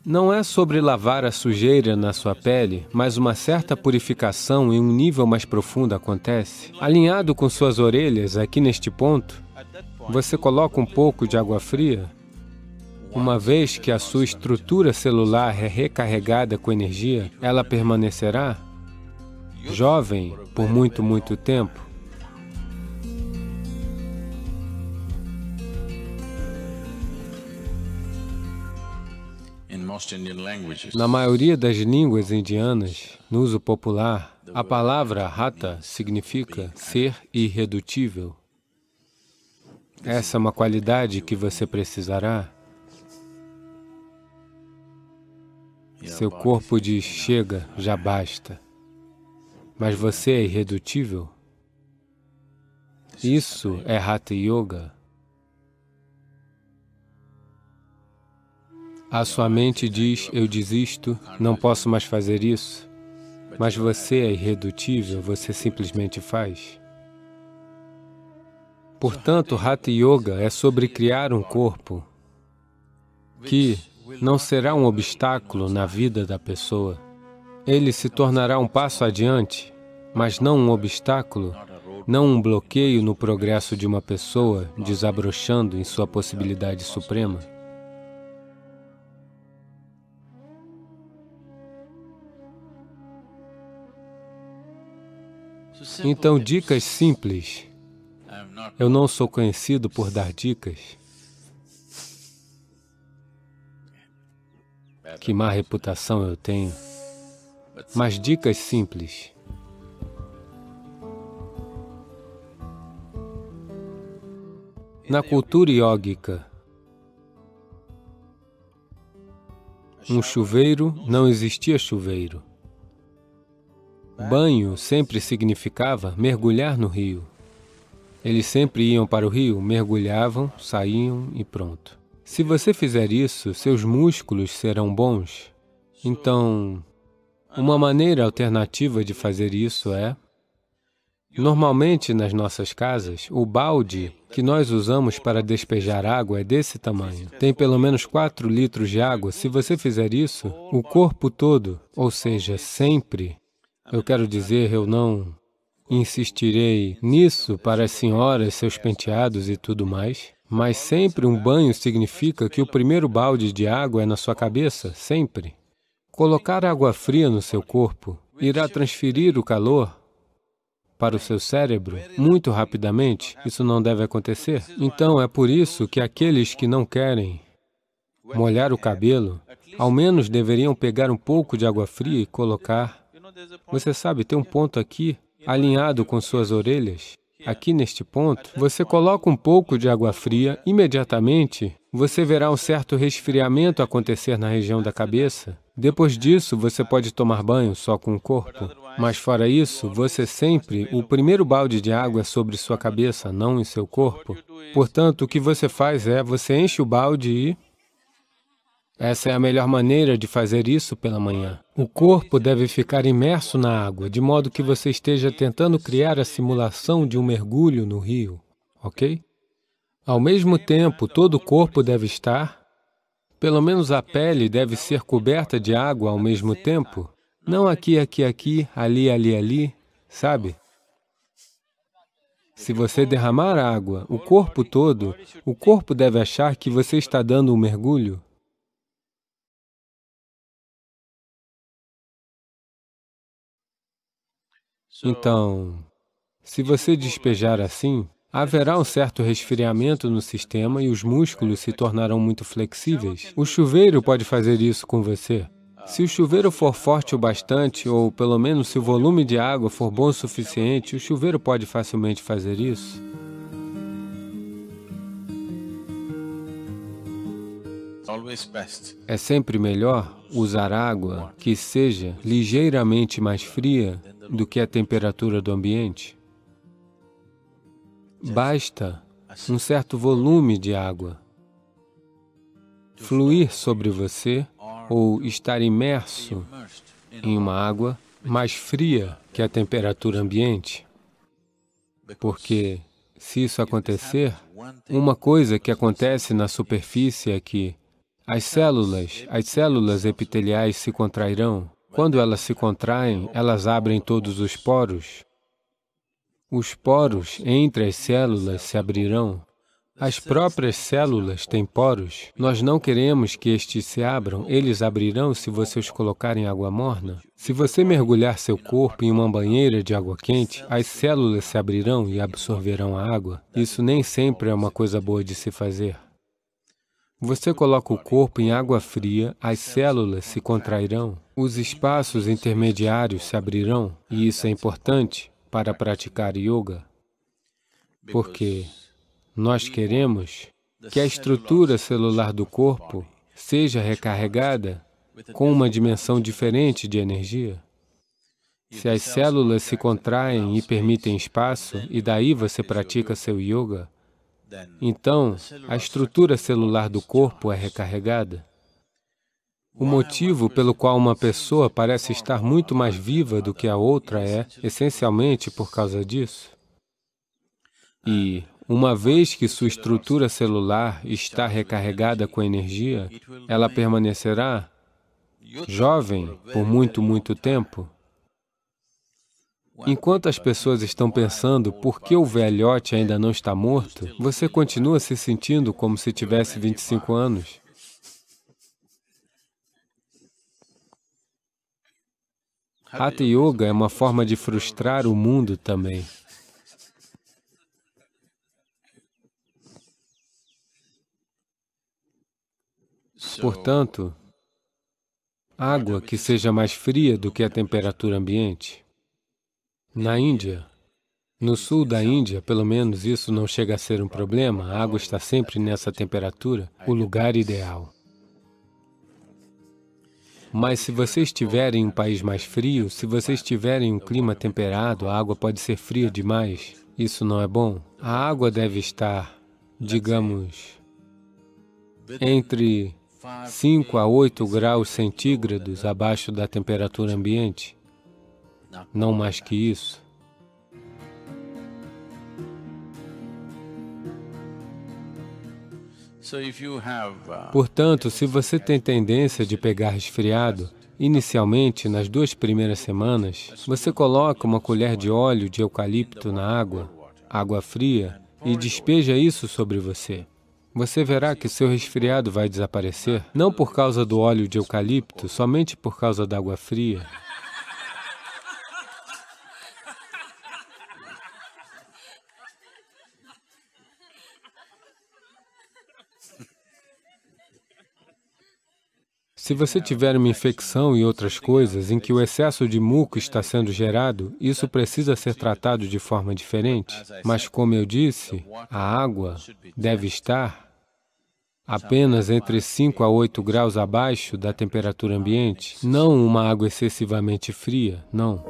Não é sobre lavar a sujeira na sua pele, mas uma certa purificação em um nível mais profundo acontece. Alinhado com suas orelhas, aqui neste ponto, você coloca um pouco de água fria. Uma vez que a sua estrutura celular é recarregada com energia, ela permanecerá jovem por muito tempo. Na maioria das línguas indianas, no uso popular, a palavra Hatha significa ser irredutível. Essa é uma qualidade que você precisará. Seu corpo diz, chega, já basta. Mas você é irredutível? Isso é Hatha Yoga. A sua mente diz, eu desisto, não posso mais fazer isso. Mas você é irredutível, você simplesmente faz. Portanto, Hatha Yoga é sobre criar um corpo que não será um obstáculo na vida da pessoa. Ele se tornará um passo adiante, mas não um obstáculo, não um bloqueio no progresso de uma pessoa desabrochando em sua possibilidade suprema. Então, dicas simples. Eu não sou conhecido por dar dicas. Que má reputação eu tenho. Mas dicas simples. Na cultura iógica, um chuveiro não existia chuveiro. Banho sempre significava mergulhar no rio. Eles sempre iam para o rio, mergulhavam, saíam e pronto. Se você fizer isso, seus músculos serão bons. Então, uma maneira alternativa de fazer isso é... Normalmente, nas nossas casas, o balde que nós usamos para despejar água é desse tamanho. Tem pelo menos 4 litros de água. Se você fizer isso, o corpo todo, ou seja, sempre... Eu quero dizer, eu não insistirei nisso para as senhoras, seus penteados e tudo mais, mas sempre um banho significa que o primeiro balde de água é na sua cabeça, sempre. Colocar água fria no seu corpo irá transferir o calor para o seu cérebro muito rapidamente. Isso não deve acontecer. Então, é por isso que aqueles que não querem molhar o cabelo, ao menos deveriam pegar um pouco de água fria e colocar. Você sabe, tem um ponto aqui, alinhado com suas orelhas. Aqui neste ponto, você coloca um pouco de água fria, imediatamente você verá um certo resfriamento acontecer na região da cabeça. Depois disso, você pode tomar banho só com o corpo. Mas fora isso, você sempre, o primeiro balde de água é sobre sua cabeça, não em seu corpo. Portanto, o que você faz é, você enche o balde e... Essa é a melhor maneira de fazer isso pela manhã. O corpo deve ficar imerso na água, de modo que você esteja tentando criar a simulação de um mergulho no rio, ok? Ao mesmo tempo, todo o corpo deve estar, pelo menos a pele deve ser coberta de água ao mesmo tempo. Não aqui, aqui, aqui, ali, ali, ali, sabe? Se você derramar água, o corpo todo, o corpo deve achar que você está dando um mergulho. Então, se você despejar assim, haverá um certo resfriamento no sistema e os músculos se tornarão muito flexíveis. O chuveiro pode fazer isso com você. Se o chuveiro for forte o bastante, ou pelo menos se o volume de água for bom o suficiente, o chuveiro pode facilmente fazer isso. É sempre melhor usar água que seja ligeiramente mais fria do que a temperatura do ambiente. Basta um certo volume de água fluir sobre você ou estar imerso em uma água mais fria que a temperatura ambiente. Porque, se isso acontecer, uma coisa que acontece na superfície é que As células epiteliais se contrairão. Quando elas se contraem, elas abrem todos os poros. Os poros entre as células se abrirão. As próprias células têm poros. Nós não queremos que estes se abram. Eles abrirão se você os colocar em água morna. Se você mergulhar seu corpo em uma banheira de água quente, as células se abrirão e absorverão a água. Isso nem sempre é uma coisa boa de se fazer. Você coloca o corpo em água fria, as células se contrairão, os espaços intermediários se abrirão, e isso é importante para praticar yoga, porque nós queremos que a estrutura celular do corpo seja recarregada com uma dimensão diferente de energia. Se as células se contraem e permitem espaço, e daí você pratica seu yoga, então a estrutura celular do corpo é recarregada. O motivo pelo qual uma pessoa parece estar muito mais viva do que a outra é, essencialmente, por causa disso. E, uma vez que sua estrutura celular está recarregada com energia, ela permanecerá jovem por muito tempo. Enquanto as pessoas estão pensando por que o velhote ainda não está morto, você continua se sentindo como se tivesse 25 anos. Hatha Yoga é uma forma de frustrar o mundo também. Portanto, água que seja mais fria do que a temperatura ambiente. Na Índia, no sul da Índia, pelo menos isso não chega a ser um problema, a água está sempre nessa temperatura, o lugar ideal. Mas se você estiver em um país mais frio, se você estiver em um clima temperado, a água pode ser fria demais. Isso não é bom. A água deve estar, digamos, entre 5 a 8 graus centígrados abaixo da temperatura ambiente. Não mais que isso. Portanto, se você tem tendência de pegar resfriado, inicialmente, nas 2 primeiras semanas, você coloca uma colher de óleo de eucalipto na água fria, e despeja isso sobre você. Você verá que seu resfriado vai desaparecer, não por causa do óleo de eucalipto, somente por causa da água fria. Se você tiver uma infecção e outras coisas em que o excesso de muco está sendo gerado, isso precisa ser tratado de forma diferente. Mas, como eu disse, a água deve estar apenas entre 5 a 8 graus abaixo da temperatura ambiente, não uma água excessivamente fria, não.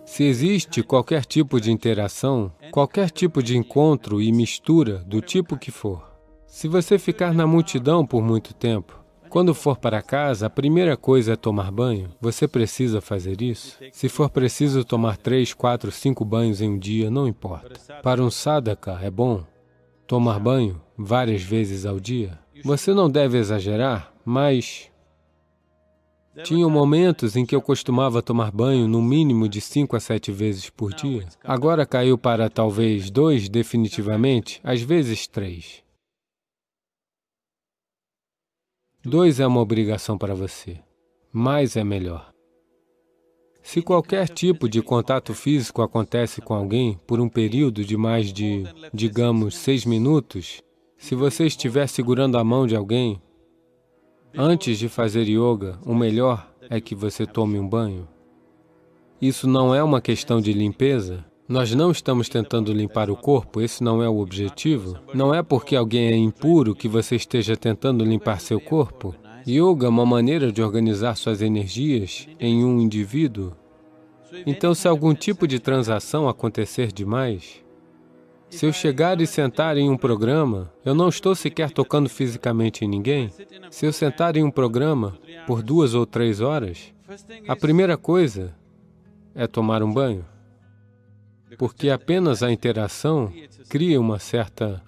Se existe qualquer tipo de interação, qualquer tipo de encontro e mistura, do tipo que for, se você ficar na multidão por muito tempo, quando for para casa, a primeira coisa é tomar banho. Você precisa fazer isso. Se for preciso tomar 3, 4, 5 banhos em um dia, não importa. Para um sadhaka é bom tomar banho várias vezes ao dia. Você não deve exagerar, mas tinham momentos em que eu costumava tomar banho no mínimo de 5 a 7 vezes por dia. Agora caiu para talvez 2 definitivamente, às vezes 3. 2 é uma obrigação para você, mais é melhor. Se qualquer tipo de contato físico acontece com alguém por um período de mais de, digamos, 6 minutos, se você estiver segurando a mão de alguém, antes de fazer yoga, o melhor é que você tome um banho. Isso não é uma questão de limpeza. Nós não estamos tentando limpar o corpo, esse não é o objetivo. Não é porque alguém é impuro que você esteja tentando limpar seu corpo. Yoga é uma maneira de organizar suas energias em um indivíduo. Então, se algum tipo de transação acontecer demais, se eu chegar e sentar em um programa, eu não estou sequer tocando fisicamente em ninguém. Se eu sentar em um programa por 2 ou 3 horas, a primeira coisa é tomar um banho. Porque apenas a interação cria uma certa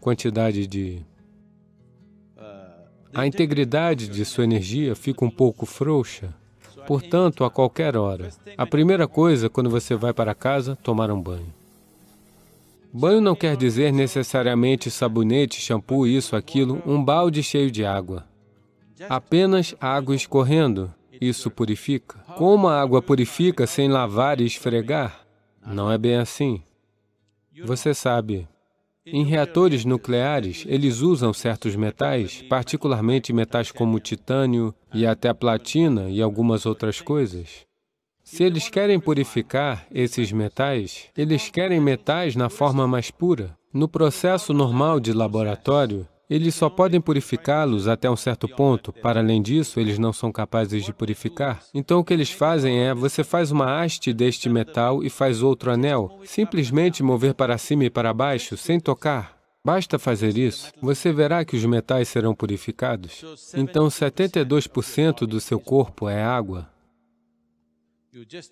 quantidade de... A integridade de sua energia fica um pouco frouxa. Portanto, a qualquer hora, a primeira coisa, quando você vai para casa, tomar um banho. Banho não quer dizer necessariamente sabonete, shampoo, isso, aquilo, um balde cheio de água. Apenas água escorrendo, isso purifica. Como a água purifica sem lavar e esfregar? Não é bem assim. Você sabe, em reatores nucleares, eles usam certos metais, particularmente metais como o titânio e até a platina e algumas outras coisas. Se eles querem purificar esses metais, eles querem metais na forma mais pura. No processo normal de laboratório, eles só podem purificá-los até um certo ponto. Para além disso, eles não são capazes de purificar. Então, o que eles fazem é, você faz uma haste deste metal e faz outro anel. Simplesmente mover para cima e para baixo, sem tocar. Basta fazer isso, você verá que os metais serão purificados. Então, 72% do seu corpo é água.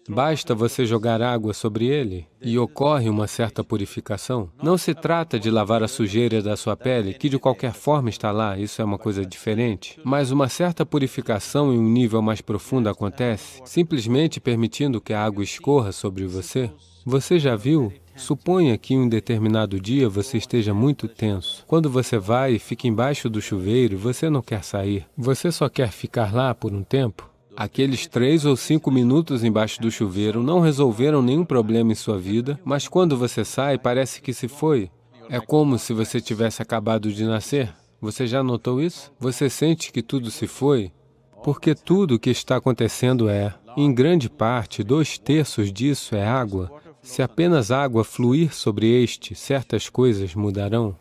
Basta você jogar água sobre ele e ocorre uma certa purificação. Não se trata de lavar a sujeira da sua pele, que de qualquer forma está lá, isso é uma coisa diferente. Mas uma certa purificação em um nível mais profundo acontece, simplesmente permitindo que a água escorra sobre você. Você já viu? Suponha que em um determinado dia você esteja muito tenso. Quando você vai e fica embaixo do chuveiro, você não quer sair. Você só quer ficar lá por um tempo. Aqueles 3 ou 5 minutos embaixo do chuveiro não resolveram nenhum problema em sua vida, mas quando você sai, parece que se foi. É como se você tivesse acabado de nascer. Você já notou isso? Você sente que tudo se foi? Porque tudo o que está acontecendo é, em grande parte, 2/3 disso é água. Se apenas água fluir sobre este, certas coisas mudarão.